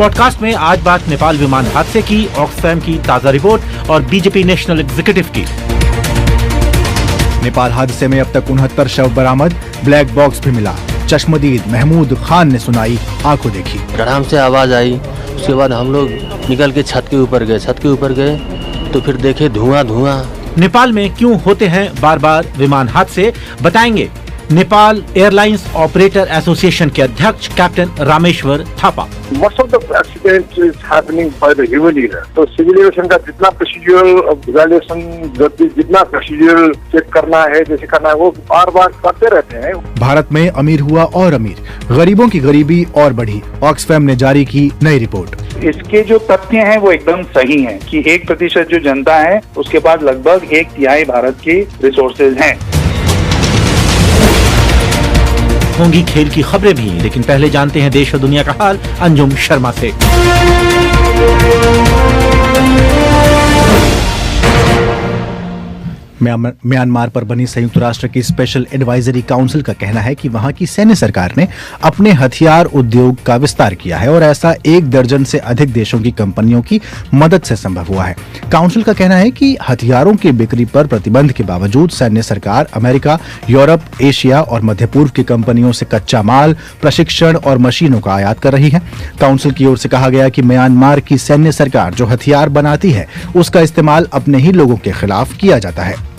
Podcast में आज बात नेपाल विमान हादसे की, ऑक्सफैम की ताजा रिपोर्ट और बीजेपी नेशनल एग्जीक्यूटिव की। नेपाल हादसे में अब तक 69 शव बरामद, ब्लैक बॉक्स भी मिला। चश्मदीद महमूद खान ने सुनाई आंखों देखी। धड़ाम से आवाज आई, उसके बाद हम लोग निकल के छत के ऊपर गए तो फिर देखे धुआं। नेपाल में क्यों होते हैं बार बार विमान हादसे, बताएंगे नेपाल एयरलाइंस ऑपरेटर एसोसिएशन के अध्यक्ष captain Rameshwar Thapa. Most of the accident is happening by the human error. तो सिविल एविएशन का जितना प्रोसीड्यूरल इवैल्यूएशन, जितना प्रोसीड्यूरल चेक करना है, जैसे करना है, वो बार करते रहते हैं। भारत में अमीर हुआ और अमीर, गरीबों की गरीबी और बढ़ी। ऑक्सफैम ने जारी की नई रिपोर्ट। इसके जो तथ्य हैं वो एकदम सही हैं कि 1% जो जनता है उसके पास लगभग 1/3 भारत की रिसोर्सेज हैं। होंगी खेल की खबरें भी, लेकिन पहले जानते हैं देश और दुनिया का हाल अंजुम शर्मा से। म्यांमार पर बनी संयुक्त राष्ट्र की स्पेशल एडवाइजरी काउंसिल का कहना है कि वहां की सैन्य सरकार ने अपने हथियार उद्योग का विस्तार किया है और ऐसा 1 दर्जन से अधिक देशों की कंपनियों की मदद से संभव हुआ है। काउंसिल का कहना है कि हथियारों की बिक्री पर प्रतिबंध के बावजूद सैन्य सरकार अमेरिका, यूरोप, एशिया और मध्य पूर्व की कंपनियों से कच्चा माल, प्रशिक्षण और मशीनों का आयात कर रही है। काउंसिल की ओर से कहा गया कि म्यांमार की सैन्य सरकार जो हथियार बनाती है उसका इस्तेमाल अपने ही लोगों के खिलाफ किया जाता है।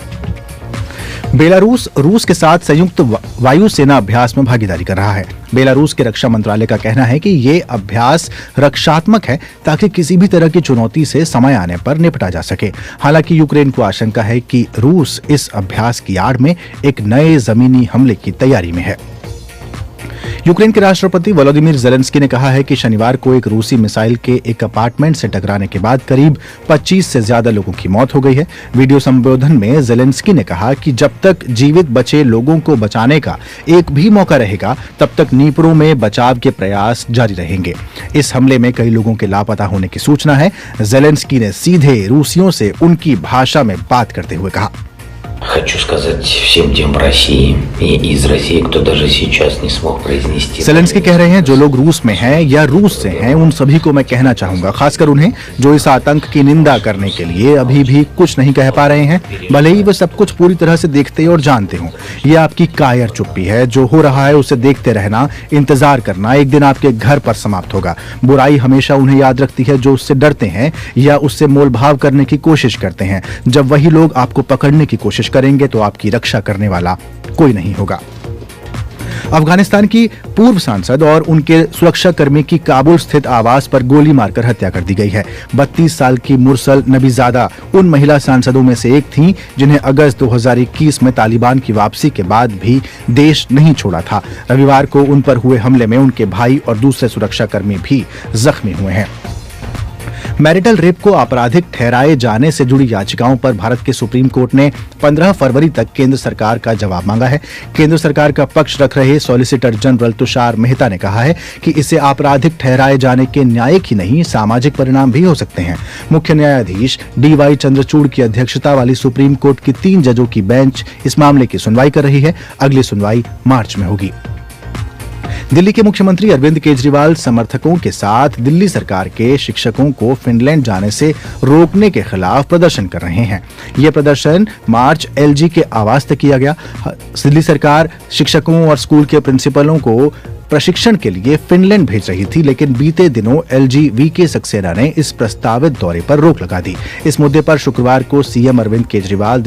बेलारूस रूस के साथ संयुक्त वायुसेना अभ्यास में भागीदारी कर रहा है। बेलारूस के रक्षा मंत्रालय का कहना है कि ये अभ्यास रक्षात्मक है ताकि किसी भी तरह की चुनौती से समय आने पर निपटा जा सके। हालांकि यूक्रेन को आशंका है कि रूस इस अभ्यास की आड़ में एक नए जमीनी हमले की तैयारी में है। यूक्रेन के राष्ट्रपति वोलोदिमीर ज़ेलेंस्की ने कहा है कि शनिवार को एक रूसी मिसाइल के एक अपार्टमेंट से टकराने के बाद करीब 25 से ज्यादा लोगों की मौत हो गई है। वीडियो संबोधन में ज़ेलेंस्की ने कहा कि जब तक जीवित बचे लोगों को बचाने का एक भी मौका रहेगा, तब तक नीपरों में बचाव के प्रयास जारी रहेंगे। इस हमले में कई लोगों के लापता होने की सूचना है। ज़ेलेंस्की ने सीधे रूसियों से उनकी भाषा में बात करते हुए कहा, Хочу сказать всем тем в России и из России, кто даже сейчас не смог произнести। ज़ेलेंस्की कह रहे हैं जो लोग रूस में हैं या रूस से हैं उन सभी को मैं कहना चाहूंगा, खासकर उन्हें जो इस आतंक की निंदा करने के लिए अभी भी कुछ नहीं कह पा रहे हैं, भले ही वे सब कुछ पूरी तरह से देखते और जानते हों। ये आपकी कायर चुप्पी है। जो हो रहा है उसे देखते रहना, इंतजार करना एक दिन आपके घर पर समाप्त होगा। बुराई हमेशा उन्हें याद रखती है जो उससे डरते हैं या उससे मोलभाव करने की कोशिश करते हैं। जब वही लोग आपको पकड़ने की कोशिश करेंगे तो आपकी रक्षा करने वाला कोई नहीं होगा। अफगानिस्तान की पूर्व सांसद और उनके सुरक्षा कर्मी की काबुल स्थित आवास पर गोली मारकर हत्या कर दी गई है। 32 साल की मुरसल नबीजादा उन महिला सांसदों में से एक थीं जिन्हें अगस्त 2021 में तालिबान की वापसी के बाद भी देश नहीं छोड़ा था। रविवार को उन पर हुए हमले में उनके भाई और दूसरे सुरक्षा कर्मी भी जख्मी हुए हैं। मैरिटल रेप को आपराधिक ठहराए जाने से जुड़ी याचिकाओं पर भारत के सुप्रीम कोर्ट ने 15 फरवरी तक केंद्र सरकार का जवाब मांगा है। केंद्र सरकार का पक्ष रख रहे सॉलिसिटर जनरल तुषार मेहता ने कहा है कि इसे आपराधिक ठहराए जाने के न्यायिक ही नहीं सामाजिक परिणाम भी हो सकते हैं। मुख्य न्यायाधीश DY चंद्रचूड़ की अध्यक्षता वाली सुप्रीम कोर्ट की 3 जजों की बेंच इस मामले की सुनवाई कर रही है। अगली सुनवाई मार्च में होगी। दिल्ली के मुख्यमंत्री अरविंद केजरीवाल समर्थकों के साथ दिल्ली सरकार के शिक्षकों को फिनलैंड जाने से रोकने के खिलाफ प्रदर्शन कर रहे हैं। यह प्रदर्शन मार्च LG के आवास तक किया गया। दिल्ली सरकार शिक्षकों और स्कूल के प्रिंसिपलों को प्रशिक्षण के लिए फिनलैंड भेज रही थी, लेकिन बीते दिनों LG VK सक्सेना ने इस प्रस्तावित दौरे पर रोक लगा दी। इस मुद्दे पर शुक्रवार को CM अरविंद केजरीवाल